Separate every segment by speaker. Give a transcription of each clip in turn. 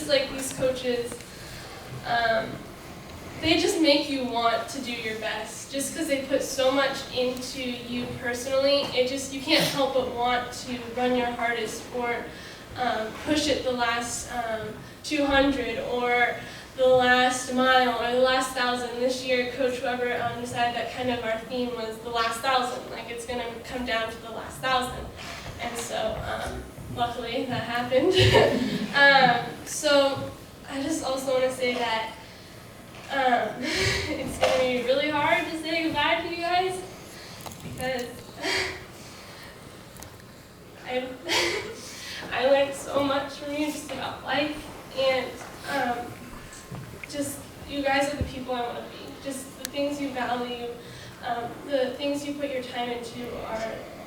Speaker 1: just like these coaches, they just make you want to do your best. Just because they put so much into you personally, you can't help but want to run your hardest or push it the last 200 or the last mile or the last 1,000. This year, Coach Weber decided that kind of our theme was the last 1,000. Like it's going to come down to the last 1,000. And so, luckily, that happened. So, I just also want to say that it's going to be really hard to say goodbye to you guys because I learned so much from you just about life, and just you guys are the people I want to be. Just the things you value, the things you put your time into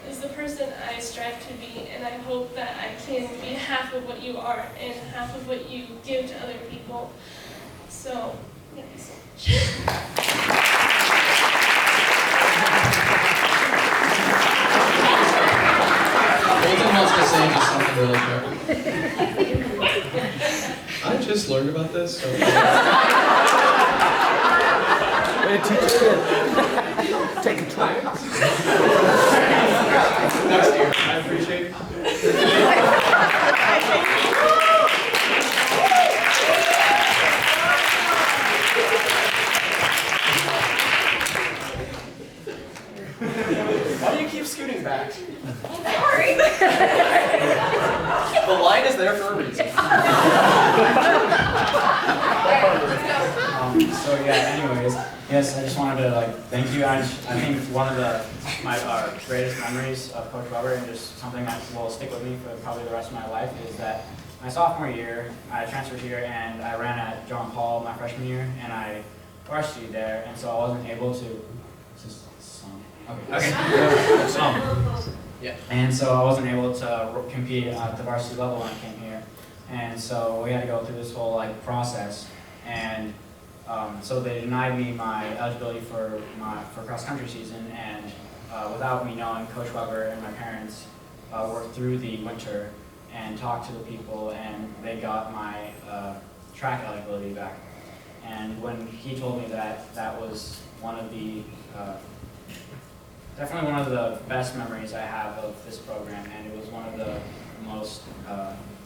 Speaker 1: is the person I strive to be, and I hope that I can be half of what you are and half of what you give to other people. So, thank you so much.
Speaker 2: Nathan wants to say just something really quick. I just learned about this. So
Speaker 3: Take a try.
Speaker 2: next year, I appreciate it.
Speaker 4: Why do you keep scooting back?
Speaker 1: Sorry.
Speaker 4: The line is there for a reason.
Speaker 3: So yeah, anyways, yes, I just wanted to thank you. I think one of my greatest memories of Coach Weber, and just something that will stick with me for probably the rest of my life, is that my sophomore year, I transferred here and I ran at John Paul my freshman year, and I varsity there, and so I wasn't able to. Okay.
Speaker 4: Yeah.
Speaker 3: And so I wasn't able to compete at the varsity level when I came here, and so we had to go through this whole process, and so they denied me my eligibility for cross country season, and without me knowing, Coach Weber and my parents worked through the winter and talked to the people, and they got my track eligibility back. And when he told me that, that was definitely one of the best memories I have of this program, and it was one of the most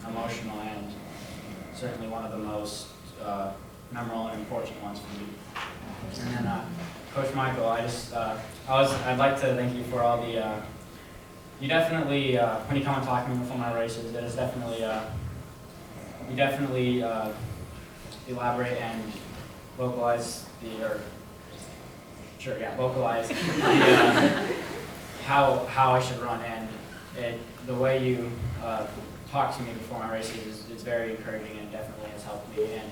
Speaker 3: emotional and certainly one of the most memorable and important ones for me. And then Coach Michael, I'd like to thank you for all the, you definitely, when you come and talk to me before my races, it is definitely, you definitely elaborate and vocalize vocalize how I should run, and the way you talk to me before my races is very encouraging, and definitely has helped me and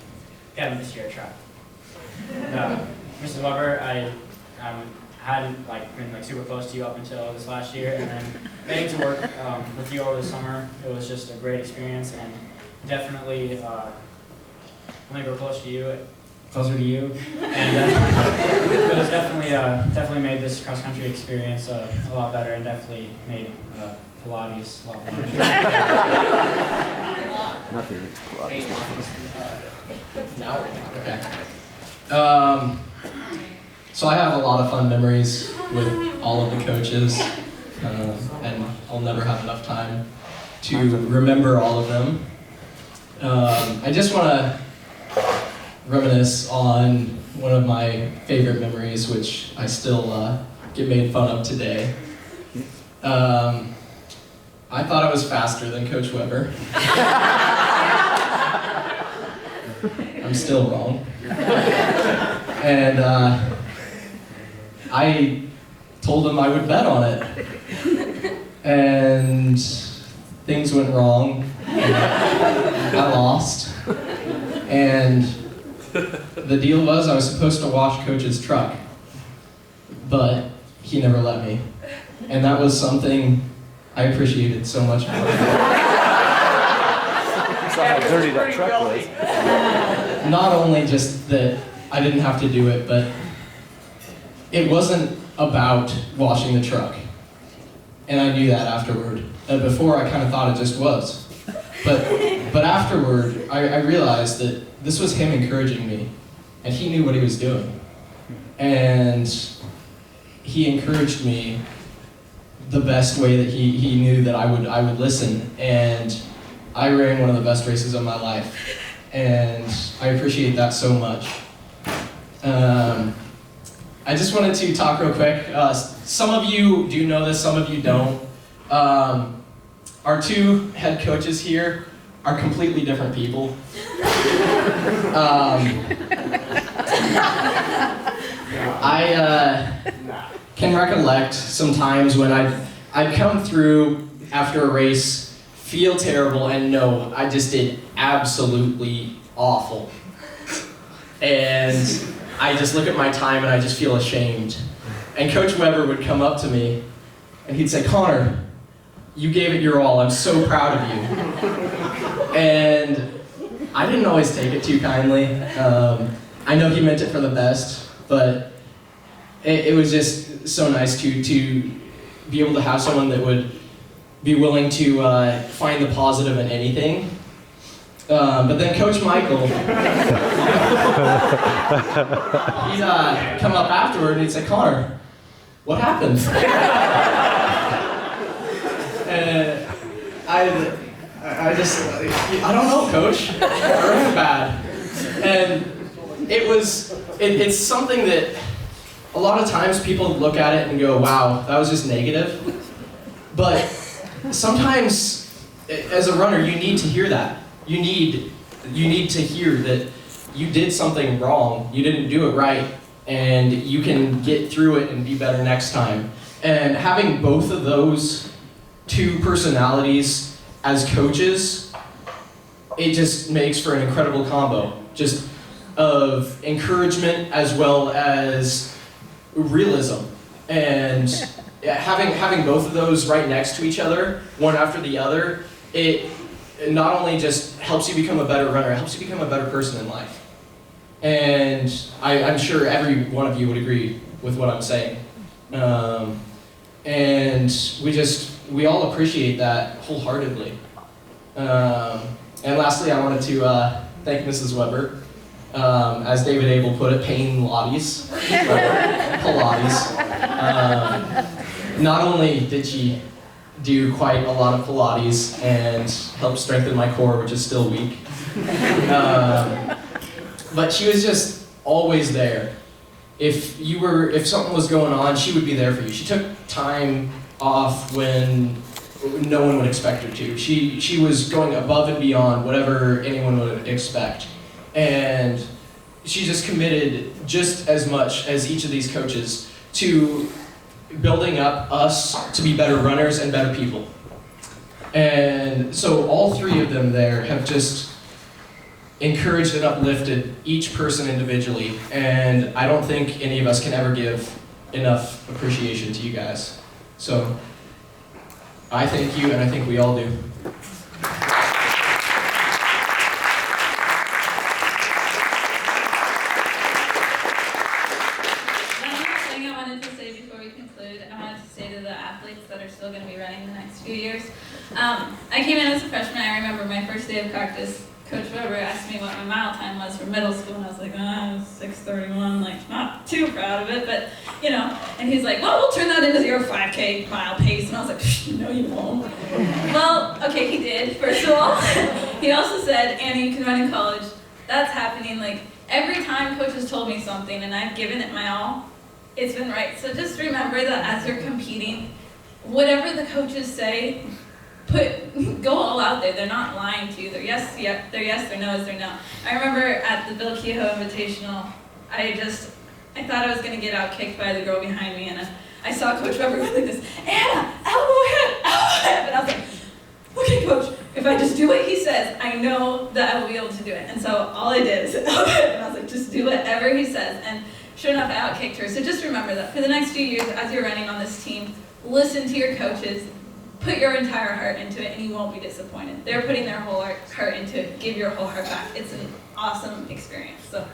Speaker 3: Kevin this year at track. Mrs. Weber, I hadn't been super close to you up until this last year, and then getting to work with you over the summer, it was just a great experience, and definitely when I grow closer to you, and it was definitely made this cross country experience a lot better, and definitely made Pilates a lot more.
Speaker 5: Nothing Pilates.
Speaker 2: Okay. So I have a lot of fun memories with all of the coaches, and I'll never have enough time to remember all of them. I just want to reminisce on one of my favorite memories, which I still get made fun of today. I thought I was faster than Coach Weber. I'm still wrong. And I told him I would bet on it. And things went wrong. I lost. And the deal was I was supposed to wash Coach's truck, but he never let me. And that was something I appreciated so much more.
Speaker 5: You saw how dirty that truck was.
Speaker 2: Not only just that I didn't have to do it, but it wasn't about washing the truck. And I knew that afterward. Before I kind of thought it just was. But But afterward, I realized that this was him encouraging me, and he knew what he was doing. And he encouraged me the best way that he knew that I would listen. And I ran one of the best races of my life, and I appreciate that so much. I just wanted to talk real quick. Some of you do know this, some of you don't. Our two head coaches here are completely different people. I can recollect some times when I'd come through after a race, feel terrible, and know I just did absolutely awful. And I just look at my time and I just feel ashamed. And Coach Weber would come up to me and he'd say, "Connor, you gave it your all. I'm so proud of you." And I didn't always take it too kindly. I know he meant it for the best, but it was just so nice to be able to have someone that would be willing to find the positive in anything. But then Coach Michael, he'd come up afterward and he'd say, "Connor, what happened?" And I don't know, Coach. I ran bad. And it's something that a lot of times people look at it and go, "Wow, that was just negative." But sometimes, as a runner, you need to hear that. You need to hear that you did something wrong, you didn't do it right, and you can get through it and be better next time. And having both of those two personalities as coaches, it just makes for an incredible combo, just of encouragement as well as realism. And having both of those right next to each other, one after the other, it not only just helps you become a better runner, it helps you become a better person in life. And I'm sure every one of you would agree with what I'm saying. And we all appreciate that wholeheartedly. And lastly, I wanted to thank Mrs. Weber. As David Abel put it, pain Pilates. Not only did she do quite a lot of Pilates and help strengthen my core, which is still weak, but she was just always there. If something was going on, she would be there for you. She took time off when no one would expect her to. She was going above and beyond whatever anyone would expect. And she just committed just as much as each of these coaches to building up us to be better runners and better people. And so all three of them there have just encouraged and uplifted each person individually. And I don't think any of us can ever give enough appreciation to you guys. So I thank you, and I think we all do.
Speaker 6: Still going to be running the next few years. I came in as a freshman. I remember my first day of practice, Coach Weber asked me what my mile time was for middle school, and I was like, 6:31, like, not too proud of it, but, you know, and he's like, well, we'll turn that into your 5K mile pace, and I was like, no, you won't. Well, okay, he did, first of all. He also said, Annie, you can run in college. That's happening, like, every time Coach has told me something, and I've given it my all, it's been right. So just remember that as you're competing, whatever the coaches say, go all out there. They're not lying to you. They're yes, they're no's, they're no. I remember at the Bill Kehoe Invitational, I thought I was going to get out kicked by the girl behind me, and I saw Coach Weber go like this, Anna, elbow head, and I was like, okay, Coach, if I just do what he says, I know that I will be able to do it. And so all I did is, and I was like, just do whatever he says. And sure enough, I out-kicked her. So just remember that for the next few years, as you're running on this team, listen to your coaches, put your entire heart into it, and you won't be disappointed. They're putting their whole heart into it. Give your whole heart back. It's an awesome experience. So.